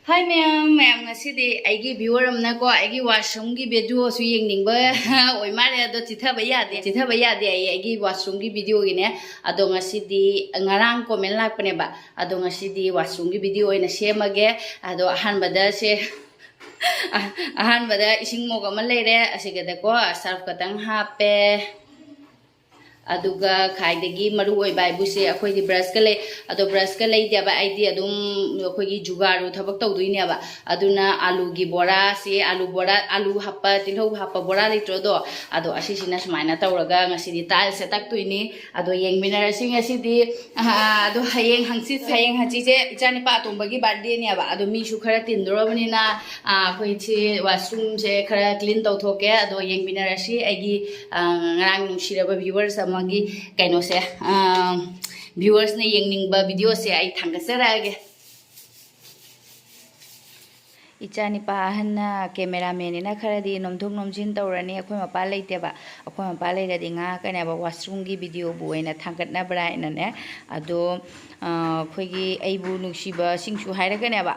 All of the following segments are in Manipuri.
Hi ma'am ngasi aigi viewer amna ko aigi washroom gi video su yengning ba oi mare ado chitha ba yade aigi washroom gi video gi ne ado ngasi di ngarang comment lak pane ba ado ngasi di washroom gi video ina semage ado ahan bada se ahan bada ising mo ga malere asigada ko surf katang hape aduga khaidagi maru oi bai buse akhoi di brush ka lei ado brush ka lei dia ba id adum akhoi gi jugaru thabak tawdui ne ba aduna alu gi bora se alu happa tilhau happa bora litro do ado asisina smaina tawraga ngasi di tile se tak tuini ado yengmina sing asi di ado hayeng hangchi je ichani pa tombagi birthday ne ba ado mi su khara tindrobani na akhoi chi washroom se khara clean tawthoke ado yengmina rasi aigi ngarang nungsiraba viewers magi kaino se viewers ne yengning video se ai thangasarage ichani pa hanna cameraman ina kharadi nomthok nomjin tawrani akhoi mapa leite ba akhoi mapa leiradi nga kane ba washroom gi video bu ena thangatna bra ina ne ado khoigi aibu nungsiba singsu hairaga ne ba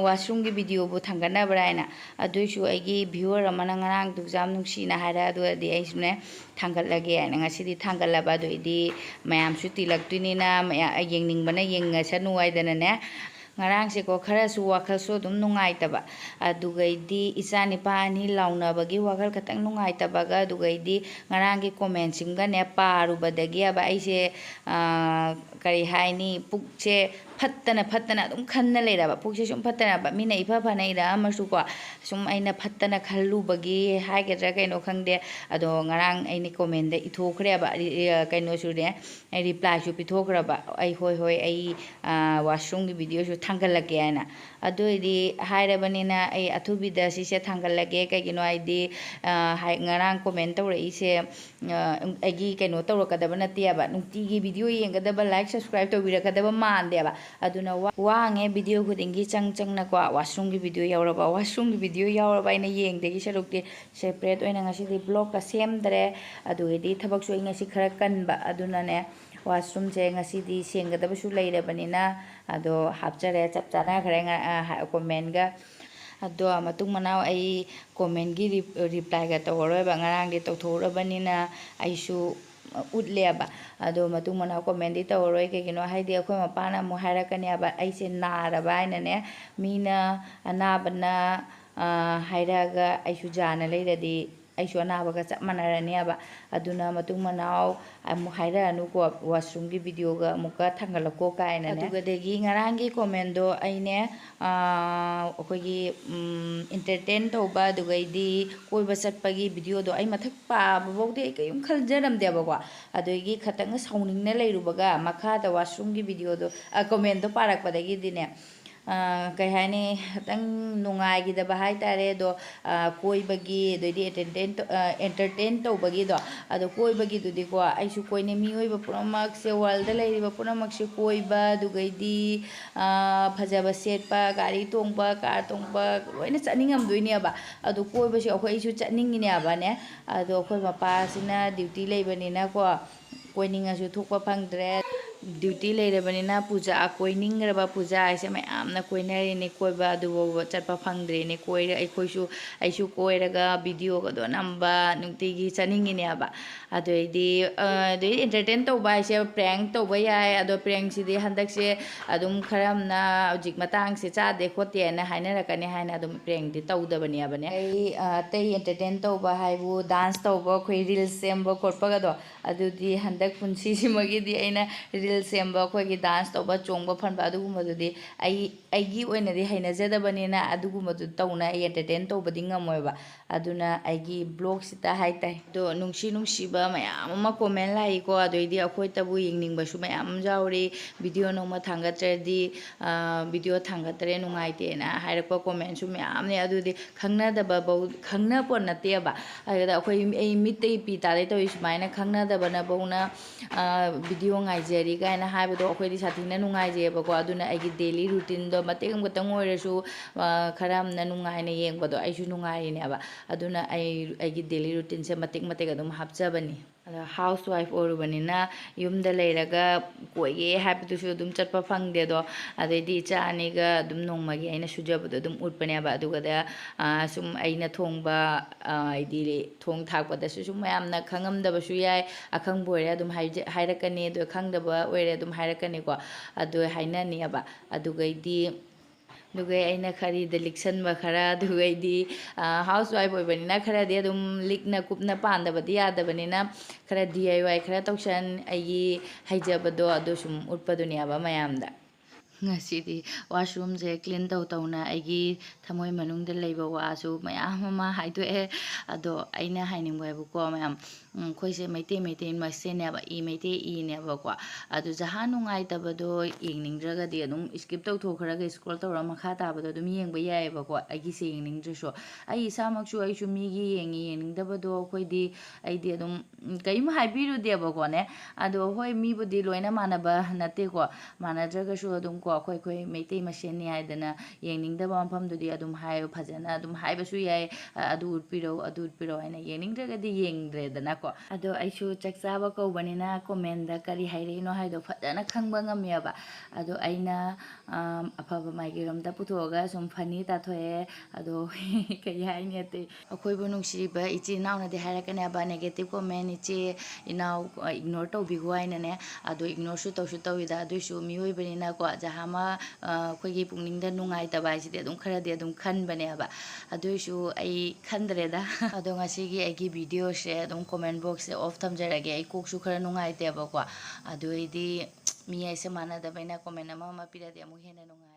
washroom gi video bu thangatna bra ina adoisu aigi viewer amana ngarang dujam nungsi na haira ado di aisune thangatlage ina ngasi di thangalaba do idi mayam su tilaktuini na yengning bana yenga sanu aidana ne ngarang se ko khara su wakal so dum nungai taba adugaidi isani pa ani launa bagi wakal katang nungai taba ga adugaidi ngarang gi comment singa ne paru badagi aba aise kari haini pukche fattana dum khanna leira ba pukche sum fattana ba mina ifa phana ira amasu ko sum aina fattana khallu bagi haigedra kaino khangde ado ngarang aini comment de ithokre ba kaino su de ai reply su pithokra ba ai hoi ai washroom gi video su thangalage ana adoidi hairabanina ai athubida sise thangalage kaigino aidi ngarang comment tawre ise agi kaino tawrakadaba natiaba nungti gi video yengadaba like subscribe tawbirakadaba mandeba aduna wange video khudingi changna ko washroom gi video yauraba ina yengdegi sarukti separate oina ngasi di blog ka semdre aduidi thabak su ngasi khara kanba aduna ne washroom je ngasi di sengadaba su leirabanina ado hapchare chapchana khare comment ga ado matung manau ai comment gi reply ga tawroi ba ngarang di tawthorabani na aisu utleba ado matung manau comment di tawroi ke gino haidi akhoi mapana mo hairakani aba aise naraba ina ne mina anabana hairaga aisu jana leiradi aisu anabaga chap manarani aba aduna matung manau amu haira anu ko washroom gi video ga muka thangalako kaina ne aduga degi ngarangi comment do aine akogi entertain toba aduga idi koiba chatpagi video do ai mathak pa babodi ai kayum khaljaram deba ko adugi khatang sauningna leirubaga makha da washroom gi video do comment do parak padagi dine kai hani tang nungai gi da bahai tare do koi bagi do di entertain to bagi do ado koi bagi do di ko ai su koi ne mi oi ba puramak se world da lai ba puramak se koi ba du gai di phajaba set pa gari tong ba car tong ba loina chaningam doi ne ba ado koi ba se akhoi su chaningi ne ba ne ado akhoi mapa sina duty lai bani na ko koininga su thokpa phangdre duty leirabanina puja koiningraba puja aise mayamna koinari koiba adubo chatpa phangdre ne koira aisu koiraga video ga do namba nungtigi chaningi ne aba adoidi entertain tawba aise prank tawba yai ado prank sidi handak se adum kharamna ojik matang se chade khote na hainarakani haina adum prank di tawdabani abane ai tai entertain tawba haibu dance tawba khoi reels semba khotpa ga do adudi handak punsi simagi di aina reels semba khoi dance tawba chongba phanba adugumadu aigi oinadi hainajadabanina adugumadu tawna ai entertain tawbadi ngamoiba aduna aigi blog sita haitai do nungsiba mayam ama comment lai ko adoidi akhoi tabu yengning basu mayam jauri video noma thangatredi video thangatre nungaite na hairakpa comment su mayam ne adudi khangnadaba khangna pon nateba agada akhoi ai mitai pi tale tawi sumaina khangnadaba na bauna video ngaijeri gaina haibado akhoi di sathina nungaijeba ko aduna aigi daily routine do mategam gatang oirasu kharamna nungaina yengbado aisu nungaine aba aduna aigi daily routine se matek adum hapjabani ꯑꯗꯣ ꯍꯥꯎꯁ ꯋꯥꯏꯐ ꯑꯣꯏꯔꯨꯕꯅꯤꯅ ꯌꯨꯝꯗ ꯂꯩꯔꯒ ꯀꯣꯏꯒꯦ ꯍꯥꯏꯕꯗꯨꯁꯨ ꯑꯗꯨꯝ ꯆꯠꯄ ꯐꯪꯗꯦꯗꯣ ꯑꯗꯩꯗꯤ ꯏꯆꯥ ꯑꯅꯤꯒ ꯑꯗꯨꯝ ꯅꯣꯡꯃꯒꯤ ꯑꯩꯅ ꯁꯨꯖꯕꯗꯣ ꯑꯗꯨꯝ ꯎꯠꯄꯅꯦꯕ ꯑꯗꯨꯒ ꯁꯨꯝ ꯑꯩꯅ ꯊꯣꯡꯕ ꯍꯥꯏꯗꯤ ꯊꯣꯡ ꯊꯥꯛꯄꯗꯁꯨ ꯁꯨꯝ ꯃꯌꯥꯝꯅ ꯈꯪꯉꯝꯗꯕꯁꯨ ꯌꯥꯏ ꯑꯈꯪꯕ ꯑꯣꯏꯔꯦ ꯑꯗꯨꯝ ꯍꯥꯏꯔꯛꯀꯅꯤ ꯑꯗꯣ ꯈꯪꯗꯕ ꯑꯣꯏꯔꯦ ꯑꯗꯨꯝ ꯍꯥꯏꯔꯛꯀꯅꯤꯀꯣ ꯑꯗꯨ ꯍꯥꯏꯅꯅꯤꯕ ꯑꯗꯨꯒ ꯑꯩꯅ ꯈꯔꯤꯗ ꯂꯤꯛꯁꯟꯕ ꯈꯔ ꯑꯗꯨꯒꯩꯗꯤ ꯍꯥꯎꯁ ꯋꯥꯏꯐ ꯑꯣꯏꯕꯅꯤꯅ ꯈꯔꯗꯤ ꯑꯗꯨꯝ ꯂꯤꯛꯅ ꯀꯨꯞꯅ ꯄꯥꯟꯗꯕꯗꯤ ꯌꯥꯗꯕꯅꯤꯅ ꯈꯔ DIY ꯈꯔ ꯇꯧꯁꯟ ꯑꯩꯒꯤ ꯍꯩꯖꯕꯗꯣ ꯑꯗꯨ ꯁꯨꯝ ꯎꯠꯄꯗꯨꯅꯦꯕ ꯃꯌꯥꯝꯗ ꯉꯁꯤꯗꯤ ꯋꯥꯁꯔꯨꯝꯁꯦ ꯀ꯭ꯂꯤꯟ ꯇꯧꯅ ꯑꯩꯒꯤ ꯊꯃꯣꯏ ꯃꯅꯨꯡꯗ ꯂꯩꯕ ꯋꯥꯁꯨ ꯃꯌꯥꯝ ꯑꯃ ꯍꯥꯏꯗꯣꯛꯑꯦ ꯑꯗꯣ ꯑꯩꯅ ꯍꯥꯏꯅꯤꯡꯕ ꯍꯥꯏꯕꯀꯣ ꯃꯌꯥꯝ ꯑꯩꯈꯣꯏꯁꯦ ꯃꯩꯇꯩ ꯃꯁꯦꯟꯅꯦꯕ ꯃꯩꯇꯩ ꯏꯅꯦꯕꯀꯣ ꯑꯗꯨ ꯖꯍꯥ ꯅꯨꯡꯉꯥꯏꯇꯕꯗꯣ ꯌꯦꯡꯅꯤꯡꯗ꯭ꯔꯒꯗꯤ ꯑꯗꯨꯝ ꯁ꯭ꯀꯤꯞ ꯇꯧꯊꯣꯛꯈ꯭ꯔꯒ ꯁ꯭ꯀ꯭ꯔꯣꯜ ꯇꯧꯔꯒ ꯃꯈꯥ ꯇꯥꯕꯗꯣ ꯑꯗꯨꯝ ꯌꯦꯡꯕ ꯌꯥꯏꯑꯕꯀꯣ ꯑꯩꯒꯤꯁꯦ ꯌꯦꯡꯅꯤꯡꯗ꯭ꯔꯁꯨ ꯑꯩ ꯏꯁꯥꯃꯛꯁꯨ ꯑꯩꯁꯨ ꯃꯤꯒꯤ ꯌꯦꯡꯅꯤꯡꯗꯕꯗꯣ ꯑꯩꯗꯤ ꯑꯗꯨꯝ ꯀꯔꯤꯝ ꯍꯥꯏꯕꯤꯔꯨꯗꯦꯕꯀꯣꯅꯦ ꯑꯗꯣ ꯍꯣꯏ ꯃꯤꯕꯨꯗꯤ ꯂꯣꯏꯅ ꯃꯥꯟꯅꯕ ꯅꯠꯇꯦꯀꯣ ꯃꯥꯟꯅꯗ꯭ꯔꯒꯁꯨ ꯑꯗꯨꯝ ꯀꯣ ꯑꯩꯈꯣꯏ ꯃꯩꯇꯩ ꯃꯁꯦꯟꯅꯤ ꯍꯥꯏꯗꯅ ꯌꯦꯡꯅꯤꯡꯗꯕ ꯃꯐꯝꯗꯨꯗꯤ ꯑꯗꯨꯝ ꯍꯥꯏꯌꯨ ꯐꯖꯅ ꯑꯗꯨꯝ ꯍꯥꯏꯕꯁꯨ ꯌꯥꯏ ꯑꯗꯨ ꯎꯠꯄꯤꯔꯛꯎ ꯍꯥꯏꯅ ꯌꯦꯡꯅꯤꯡꯗ꯭ꯔꯒꯗꯤ ꯌꯦꯡꯗ꯭ꯔꯦꯗꯅꯀꯣ ꯑꯗꯣ ꯑꯩꯁꯨ ꯆꯥꯛ ꯆꯥꯕ ꯀꯧꯕꯅꯤ나 ꯀꯣꯃꯦꯟꯗ ꯀꯔꯤ ꯍꯥꯏꯔꯛꯏꯅꯣ ꯍꯥꯏꯗꯣ ꯐꯖꯅ ꯈꯪꯕ ꯉꯝꯃꯦꯕ ꯑꯗꯣ ꯑꯩꯅ ꯑꯐꯕ ꯃꯥꯏꯀꯩꯔꯣꯝꯗ ꯄꯨꯊꯣꯛꯑꯒ ꯁꯨꯝ ꯐꯅꯤ ꯇꯥꯊꯣꯛꯑꯦ ꯑꯗꯣ ꯀꯩ ꯍꯥꯏꯅꯤ ꯑꯇꯩ ꯑꯩꯈꯣꯏꯕꯨ ꯅꯨꯡꯁꯤꯕ ꯏꯆꯤꯜ ꯏꯅꯥꯎꯅꯗꯤ ꯍꯥꯏꯔꯛꯀꯅꯦꯕ ꯅꯦꯒꯦꯇꯤꯞ ꯀꯣꯃꯦꯟ ꯏꯆꯦ ꯏꯅꯥꯎ ꯏꯒꯅꯣꯔ ꯇꯧꯕꯤꯈꯣ ꯍꯥꯏꯅꯅꯦ ꯑꯗꯣ ꯏꯒꯅꯣꯔꯁꯨ ꯇꯧꯏꯗ ꯑꯗꯨꯏꯁꯨ ꯃꯤꯑꯣꯏꯕꯅꯤꯅꯀꯣ ꯖꯍꯥ ꯑꯃ ꯑꯩꯈꯣꯏꯒꯤ ꯄꯨꯛꯅꯤꯡꯗ ꯅꯨꯡꯉꯥꯏꯇꯕ ꯍꯥꯏꯁꯤꯗꯤ ꯑꯗꯨꯝ ꯈꯔꯗꯤ ꯑꯗꯨꯝ ꯈꯟꯕꯅꯦꯕ ꯑꯗꯨꯏꯁꯨ ꯑꯩ ꯈꯟꯗ꯭ꯔꯦꯗ ꯑꯗꯣ ꯉꯁꯤꯒꯤ ꯑꯩꯒꯤ ꯚꯤꯗꯤꯑꯣꯁꯦ ꯑꯗꯨꯝ ꯀꯣꯃꯦꯟ ꯕꯣꯛꯁꯁꯦ ꯑꯣꯐ ꯊꯝꯖꯔꯒꯦ ꯑꯩ ꯀꯣꯛꯁꯨ ꯈꯔ ꯅꯨꯡꯉꯥꯏꯇꯦꯕꯀꯣ ꯑꯗꯨꯏꯗꯤ ꯃꯤ ꯍꯥꯏꯁꯦ ꯃꯥꯟꯅꯗꯕꯩꯅ ꯀꯣꯃꯦꯟ ꯑꯃ ꯄꯤꯔꯗꯤ ꯑꯃꯨꯛ ꯍꯦꯟꯅ ꯅꯨꯡꯉꯥꯏ